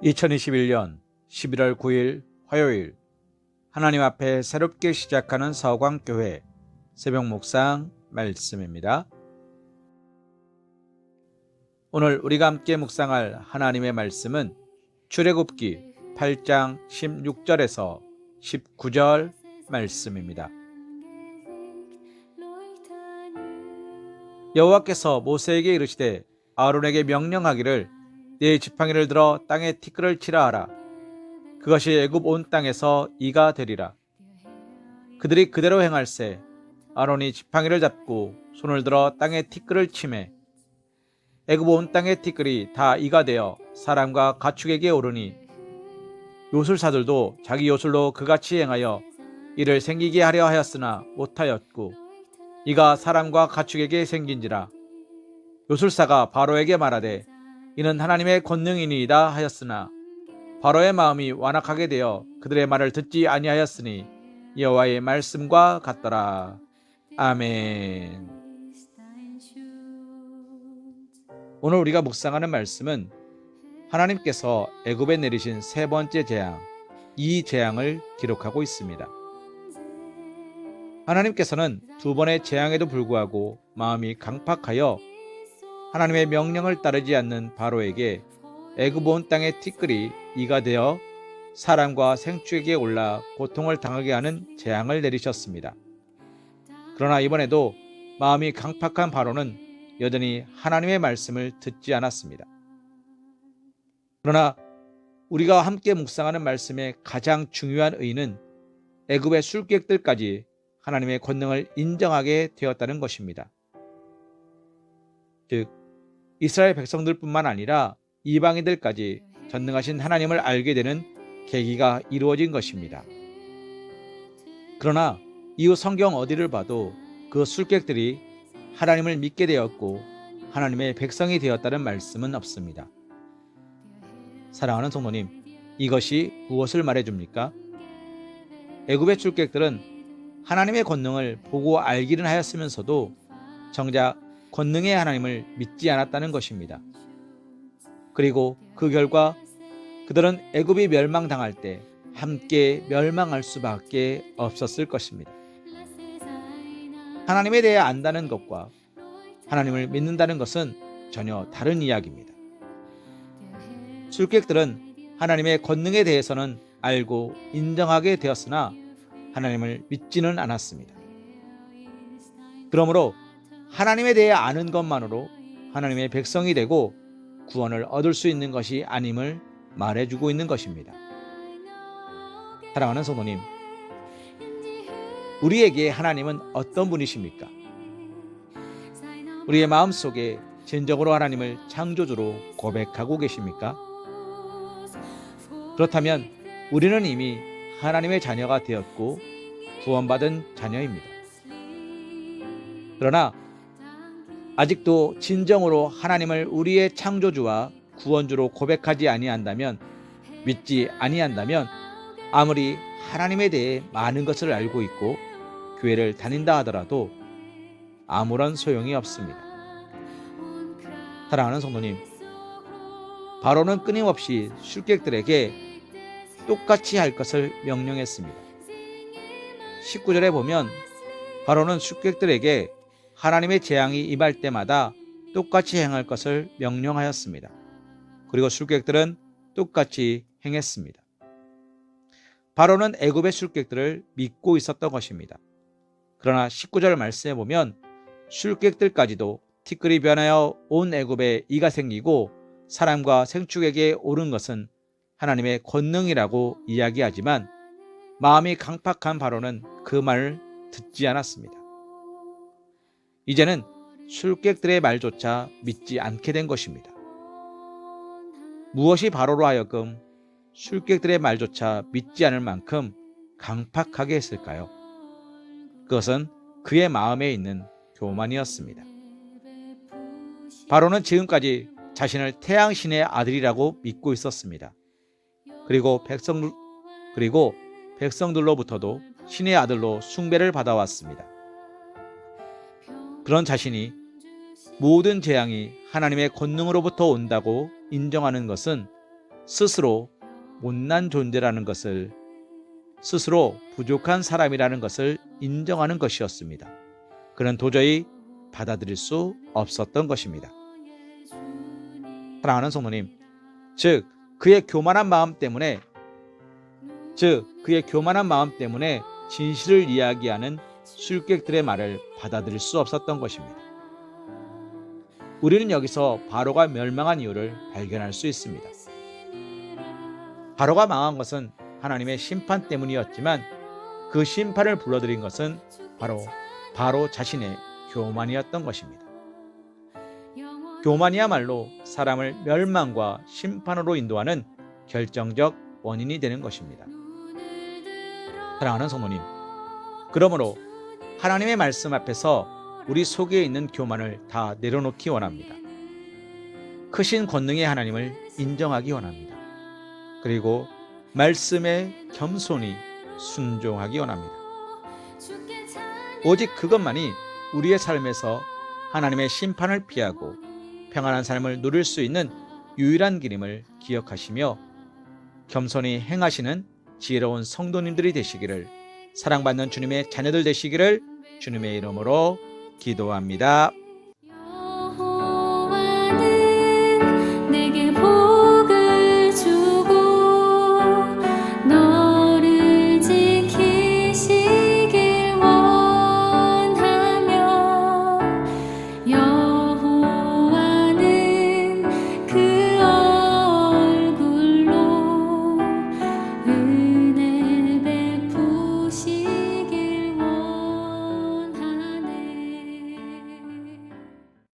2021년 11월 9일 화요일, 하나님 앞에 새롭게 시작하는 서광교회 새벽 묵상 말씀입니다. 오늘 우리가 함께 묵상할 하나님의 말씀은 출애굽기 8장 16절에서 19절 말씀입니다. 여호와께서 모세에게 이르시되 아론에게 명령하기를 네 지팡이를 들어 땅에 티끌을 치라 하라. 그것이 애굽 온 땅에서 이가 되리라. 그들이 그대로 행할세. 아론이 지팡이를 잡고 손을 들어 땅에 티끌을 치매 애굽 온 땅의 티끌이 다 이가 되어 사람과 가축에게 오르니 요술사들도 자기 요술로 그같이 행하여 이를 생기게 하려 하였으나 못하였고 이가 사람과 가축에게 생긴지라. 요술사가 바로에게 말하되 이는 하나님의 권능이니이다 하였으나 바로의 마음이 완악하게 되어 그들의 말을 듣지 아니하였으니 여호와의 말씀과 같더라. 아멘. 오늘 우리가 묵상하는 말씀은 하나님께서 애굽에 내리신 세 번째 재앙, 이 재앙을 기록하고 있습니다. 하나님께서는 두 번의 재앙에도 불구하고 마음이 강팍하여 하나님의 명령을 따르지 않는 바로에게 애굽 온 땅의 티끌이 이가 되어 사람과 생축에게 올라 고통을 당하게 하는 재앙을 내리셨습니다. 그러나 이번에도 마음이 강팍한 바로는 여전히 하나님의 말씀을 듣지 않았습니다. 그러나 우리가 함께 묵상하는 말씀의 가장 중요한 의의는 애굽의 술객들까지 하나님의 권능을 인정하게 되었다는 것입니다. 즉, 이스라엘 백성들뿐만 아니라 이방인들까지 전능하신 하나님을 알게 되는 계기가 이루어진 것입니다. 그러나 이후 성경 어디를 봐도 그 술객들이 하나님을 믿게 되었고 하나님의 백성이 되었다는 말씀은 없습니다. 사랑하는 성도님, 이것이 무엇을 말해줍니까? 애굽의 술객들은 하나님의 권능을 보고 알기는 하였으면서도 정작 권능의 하나님을 믿지 않았다는 것입니다. 그리고 그 결과 그들은 애굽이 멸망당할 때 함께 멸망할 수밖에 없었을 것입니다. 하나님에 대해 안다는 것과 하나님을 믿는다는 것은 전혀 다른 이야기입니다. 술객들은 하나님의 권능에 대해서는 알고 인정하게 되었으나 하나님을 믿지는 않았습니다. 그러므로 하나님에 대해 아는 것만으로 하나님의 백성이 되고 구원을 얻을 수 있는 것이 아님을 말해주고 있는 것입니다. 사랑하는 성도님, 우리에게 하나님은 어떤 분이십니까? 우리의 마음속에 진정으로 하나님을 창조주로 고백하고 계십니까? 그렇다면 우리는 이미 하나님의 자녀가 되었고 구원받은 자녀입니다. 그러나 아직도 진정으로 하나님을 우리의 창조주와 구원주로 고백하지 아니한다면, 믿지 아니한다면 아무리 하나님에 대해 많은 것을 알고 있고 교회를 다닌다 하더라도 아무런 소용이 없습니다. 사랑하는 성도님, 바로는 끊임없이 술객들에게 똑같이 할 것을 명령했습니다. 19절에 보면 바로는 술객들에게 하나님의 재앙이 임할 때마다 똑같이 행할 것을 명령하였습니다. 그리고 술객들은 똑같이 행했습니다. 바로는 애굽의 술객들을 믿고 있었던 것입니다. 그러나 19절 말씀에 보면 술객들까지도 티끌이 변하여 온 애굽에 이가 생기고 사람과 생축에게 오른 것은 하나님의 권능이라고 이야기하지만 마음이 강팍한 바로는 그 말을 듣지 않았습니다. 이제는 술객들의 말조차 믿지 않게 된 것입니다. 무엇이 바로로 하여금 술객들의 말조차 믿지 않을 만큼 강팍하게 했을까요? 그것은 그의 마음에 있는 교만이었습니다. 바로는 지금까지 자신을 태양신의 아들이라고 믿고 있었습니다. 그리고 백성들로부터도 신의 아들로 숭배를 받아왔습니다. 그런 자신이 모든 재앙이 하나님의 권능으로부터 온다고 인정하는 것은 스스로 못난 존재라는 것을, 스스로 부족한 사람이라는 것을 인정하는 것이었습니다. 그는 도저히 받아들일 수 없었던 것입니다. 사랑하는 성도님, 즉 그의 교만한 마음 때문에 진실을 이야기하는 술객들의 말을 받아들일 수 없었던 것입니다. 우리는 여기서 바로가 멸망한 이유를 발견할 수 있습니다. 바로가 망한 것은 하나님의 심판 때문이었지만 그 심판을 불러들인 것은 바로 자신의 교만이었던 것입니다. 교만이야말로 사람을 멸망과 심판으로 인도하는 결정적 원인이 되는 것입니다. 사랑하는 성도님, 그러므로 하나님의 말씀 앞에서 우리 속에 있는 교만을 다 내려놓기 원합니다. 크신 권능의 하나님을 인정하기 원합니다. 그리고 말씀에 겸손히 순종하기 원합니다. 오직 그것만이 우리의 삶에서 하나님의 심판을 피하고 평안한 삶을 누릴 수 있는 유일한 길임을 기억하시며 겸손히 행하시는 지혜로운 성도님들이 되시기를, 사랑받는 주님의 자녀들 되시기를 주님의 이름으로 기도합니다.